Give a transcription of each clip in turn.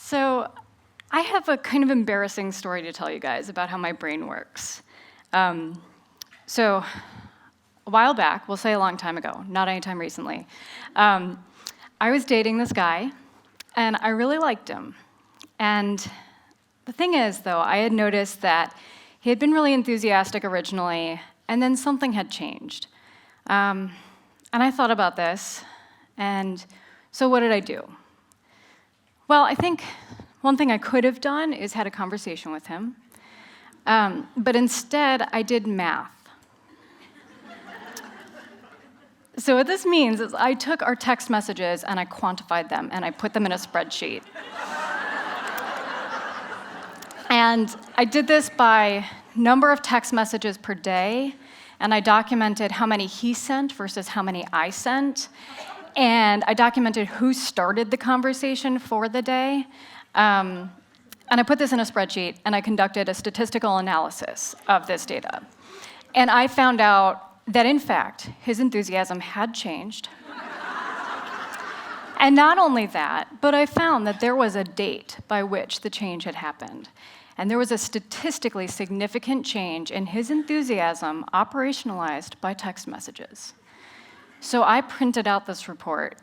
So I have a kind of embarrassing story to tell you guys about how my brain works. So a while back, we'll say a long time ago, not anytime recently, I was dating this guy, and I really liked him. And the thing is, though, I had noticed that he had been really enthusiastic originally, and then something had changed. And I thought about this, and so what did I do? Well, I think one thing I could have done is had a conversation with him, but instead I did math. So what this means is I took our text messages and I quantified them and I put them in a spreadsheet. And I did this by number of text messages per day, and I documented how many he sent versus how many I sent. And I documented who started the conversation for the day. And I put this in a spreadsheet, and I conducted a statistical analysis of this data. And I found out that, in fact, his enthusiasm had changed. And not only that, but I found that there was a date by which the change had happened. And there was a statistically significant change in his enthusiasm operationalized by text messages. So I printed out this report.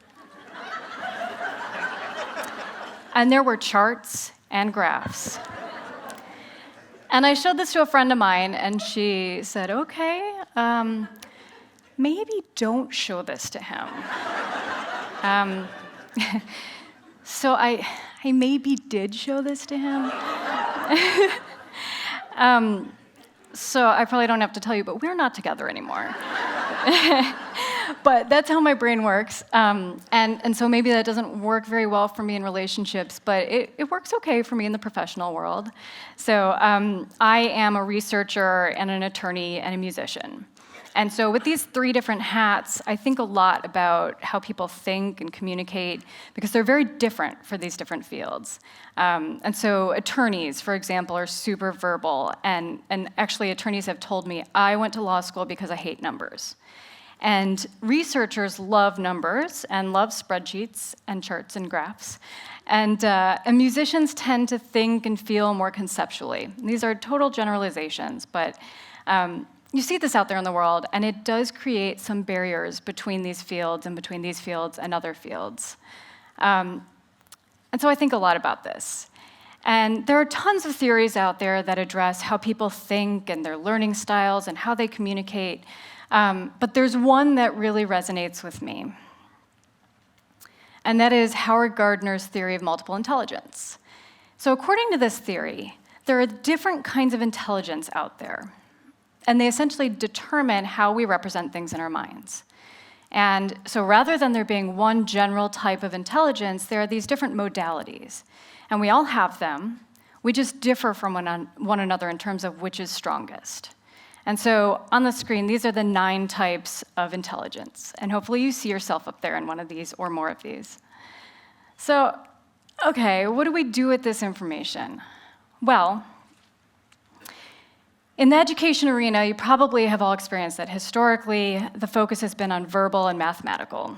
And there were charts and graphs. And I showed this to a friend of mine, and she said, okay, maybe don't show this to him. So I maybe did show this to him. So I probably don't have to tell you, but we're not together anymore. But that's how my brain works. And so maybe that doesn't work very well for me in relationships, but it works okay for me in the professional world. So I am a researcher and an attorney and a musician. And so with these three different hats, I think a lot about how people think and communicate, because they're very different for these different fields. And so attorneys, for example, are super verbal. And actually, attorneys have told me, I went to law school because I hate numbers. And researchers love numbers and love spreadsheets and charts and graphs. And musicians tend to think and feel more conceptually. These are total generalizations, but you see this out there in the world, and it does create some barriers between these fields and between these fields and other fields. And so I think a lot about this. And there are tons of theories out there that address how people think and their learning styles and how they communicate. But there's one that really resonates with me. And that is Howard Gardner's theory of multiple intelligence. So according to this theory, there are different kinds of intelligence out there. And they essentially determine how we represent things in our minds. And so rather than there being one general type of intelligence, there are these different modalities. And we all have them. We just differ from one another in terms of which is strongest. And so on the screen, these are the 9 types of intelligence. And hopefully you see yourself up there in one of these or more of these. So, okay, what do we do with this information? Well, in the education arena, you probably have all experienced that historically, the focus has been on verbal and mathematical.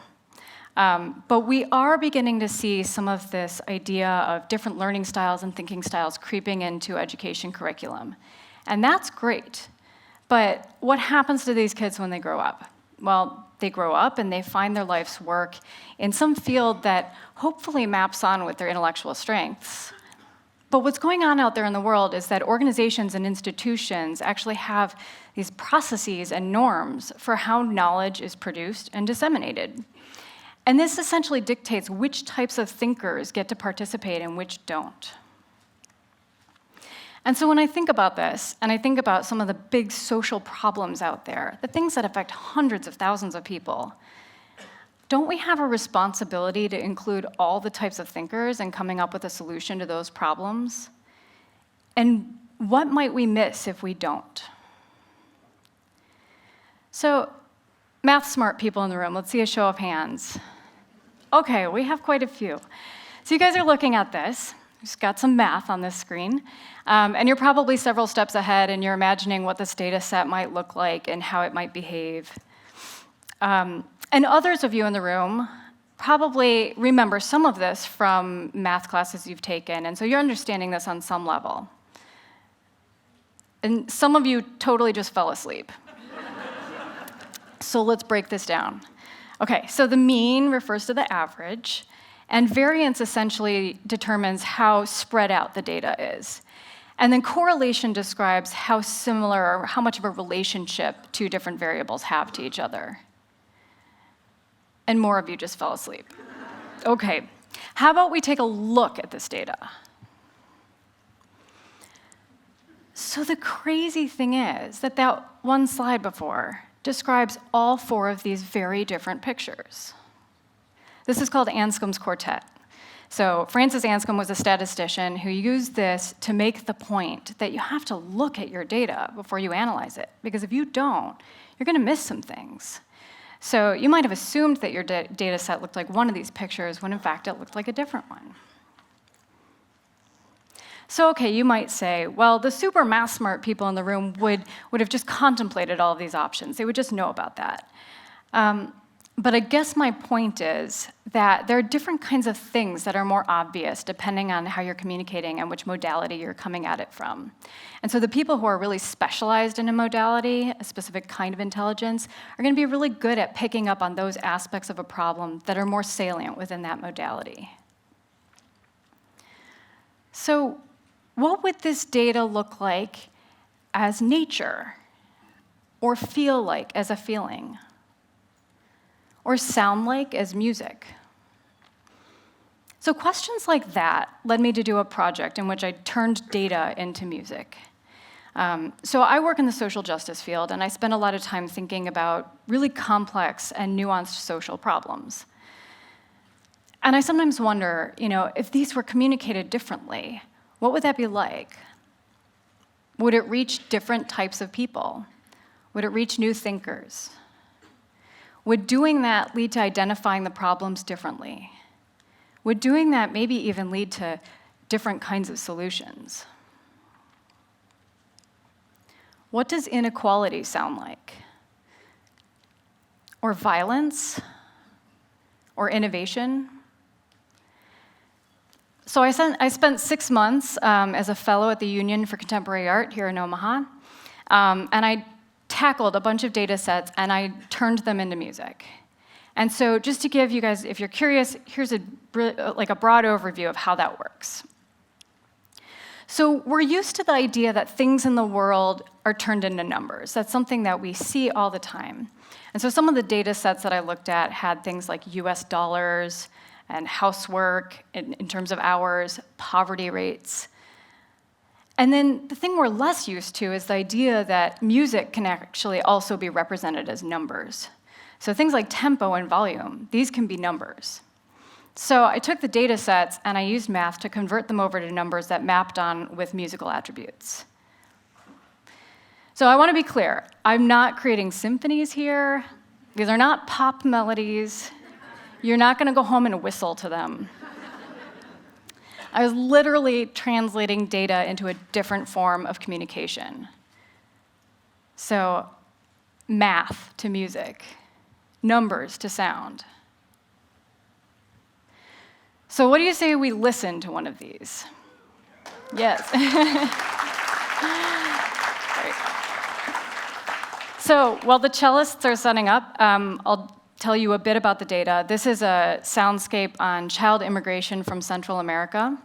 But we are beginning to see some of this idea of different learning styles and thinking styles creeping into education curriculum. And that's great. But what happens to these kids when they grow up? Well, they grow up and they find their life's work in some field that hopefully maps on with their intellectual strengths. But what's going on out there in the world is that organizations and institutions actually have these processes and norms for how knowledge is produced and disseminated. And this essentially dictates which types of thinkers get to participate and which don't. And so when I think about this, and I think about some of the big social problems out there, the things that affect hundreds of thousands of people, don't we have a responsibility to include all the types of thinkers in coming up with a solution to those problems? And what might we miss if we don't? So, math smart people in the room, let's see a show of hands. Okay, we have quite a few. So you guys are looking at this. Just got some math on this screen. And you're probably several steps ahead, and you're imagining what this data set might look like and how it might behave. And others of you in the room probably remember some of this from math classes you've taken, and so you're understanding this on some level. And some of you totally just fell asleep. So let's break this down. Okay, so the mean refers to the average, and variance essentially determines how spread out the data is. And then correlation describes how similar or how much of a relationship two different variables have to each other. And more of you just fell asleep. Okay, how about we take a look at this data? So the crazy thing is that that one slide before describes all four of these very different pictures. This is called Anscombe's quartet. So Francis Anscombe was a statistician who used this to make the point that you have to look at your data before you analyze it, because if you don't, you're going to miss some things. So you might have assumed that your data set looked like one of these pictures when in fact it looked like a different one. So okay, you might say, well, the super math smart people in the room would have just contemplated all of these options. They would just know about that. But I guess my point is that there are different kinds of things that are more obvious depending on how you're communicating and which modality you're coming at it from. And so the people who are really specialized in a modality, a specific kind of intelligence, are going to be really good at picking up on those aspects of a problem that are more salient within that modality. So what would this data look like as nature, or feel like as a feeling, or sound like as music? So questions like that led me to do a project in which I turned data into music. So I work in the social justice field, and I spend a lot of time thinking about really complex and nuanced social problems. And I sometimes wonder, if these were communicated differently, what would that be like? Would it reach different types of people? Would it reach new thinkers? Would doing that lead to identifying the problems differently? Would doing that maybe even lead to different kinds of solutions? What does inequality sound like? Or violence? Or innovation? So I spent 6 months as a fellow at the Union for Contemporary Art here in Omaha, and I tackled a bunch of data sets and I turned them into music. And so just to give you guys, if you're curious, here's a broad overview of how that works. So we're used to the idea that things in the world are turned into numbers. That's something that we see all the time. And so some of the data sets that I looked at had things like US dollars and housework in terms of hours, poverty rates. And then the thing we're less used to is the idea that music can actually also be represented as numbers. So things like tempo and volume, these can be numbers. So I took the data sets and I used math to convert them over to numbers that mapped on with musical attributes. So I want to be clear, I'm not creating symphonies here. These are not pop melodies. You're not going to go home and whistle to them. I was literally translating data into a different form of communication. So math to music, numbers to sound. So what do you say we listen to one of these? Yes. So while the cellists are setting up, I'll tell you a bit about the data. This is a soundscape on child immigration from Central America.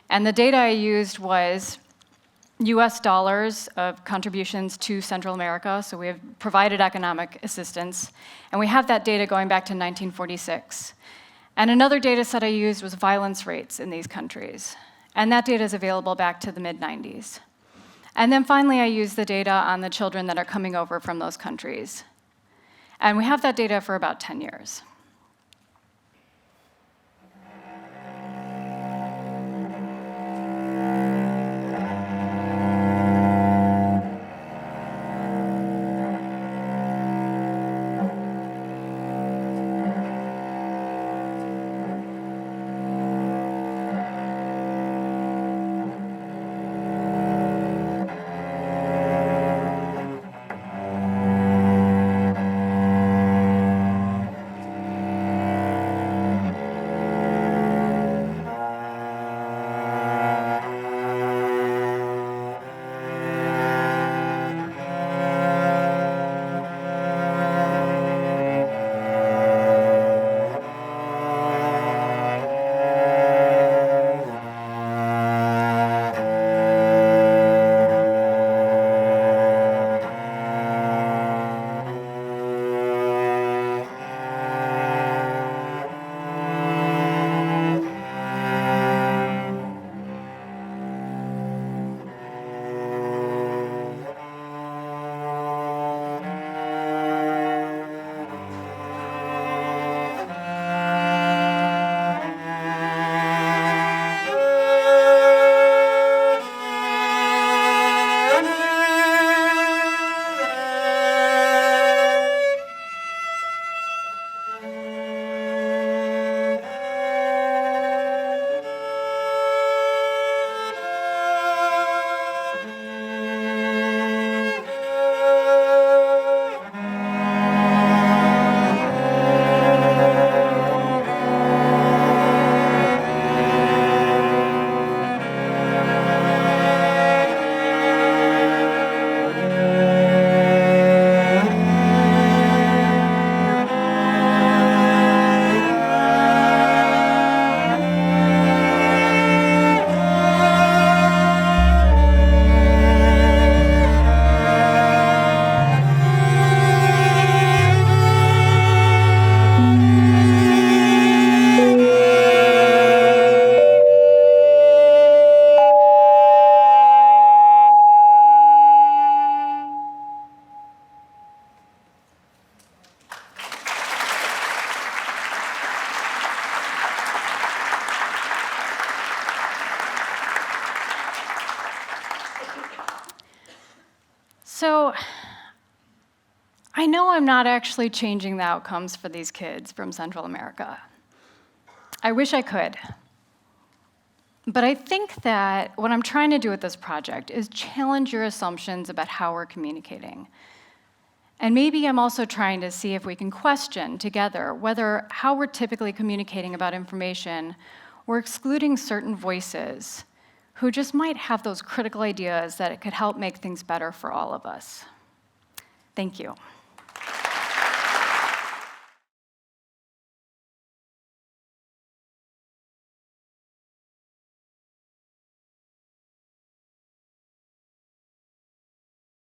And the data I used was US dollars of contributions to Central America, so we have provided economic assistance. And we have that data going back to 1946. And another data set I used was violence rates in these countries. And that data is available back to the mid-90s. And then finally, I used the data on the children that are coming over from those countries. And we have that data for about 10 years. so I know I'm not actually changing the outcomes for these kids from Central America. I wish I could. But I think that what I'm trying to do with this project is challenge your assumptions about how we're communicating. And maybe I'm also trying to see if we can question together whether how we're typically communicating about information, we're excluding certain voices who just might have those critical ideas that it could help make things better for all of us. Thank you.